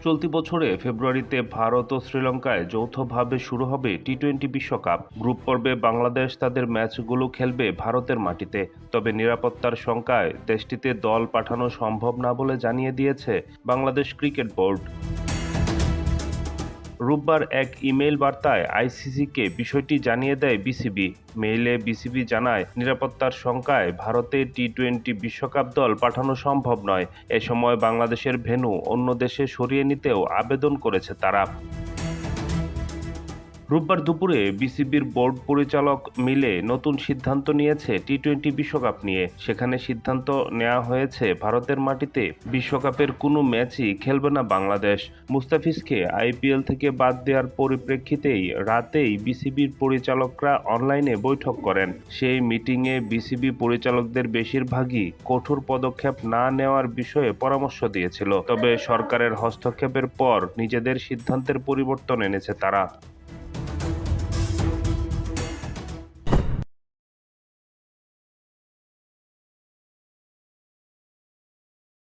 চলতি বছরে ফেব্রুয়ারিতে ভারত ও শ্রীলঙ্কায় যৌথভাবে শুরু হবে টি-20 বিশ্বকাপ। গ্রুপ পর্বে বাংলাদেশ তাদের ম্যাচগুলো খেলবে ভারতের মাটিতে। তবে নিরাপত্তার শঙ্কায় দেশটিতে দল পাঠানো সম্ভব না বলে জানিয়ে দিয়েছে বাংলাদেশ ক্রিকেট বোর্ড। রোববার এক ইমেইল বার্তায় আইসিসিকে বিষয়টি জানিয়ে দেয় বিসিবি। মেইলে বিসিবি জানায়, নিরাপত্তার শঙ্কায় ভারতে টি-20 বিশ্বকাপ দল পাঠানো সম্ভব নয়। এ সময় বাংলাদেশের ভেন্যু অন্য দেশে সরিয়ে নিতেও আবেদন করেছে তারা। রোববার দুপুরে বিসিবির বোর্ড পরিচালক মিলে নতুন সিদ্ধান্ত নিয়েছে টি-20 বিশ্বকাপ নিয়ে। সেখানে সিদ্ধান্ত নেওয়া হয়েছে, ভারতের মাটিতে বিশ্বকাপের কোনো ম্যাচই খেলবে না বাংলাদেশ। মুস্তাফিজকে আইপিএল থেকে বাদ দেওয়ার পরিপ্রেক্ষিতেই রাতেই বিসিবির পরিচালকরা অনলাইনে বৈঠক করেন। সেই মিটিংয়ে বিসিবি পরিচালকদের বেশিরভাগই কঠোর পদক্ষেপ না নেওয়ার বিষয়ে পরামর্শ দিয়েছিল। তবে সরকারের হস্তক্ষেপের পর নিজেদের সিদ্ধান্তের পরিবর্তন এনেছে তারা।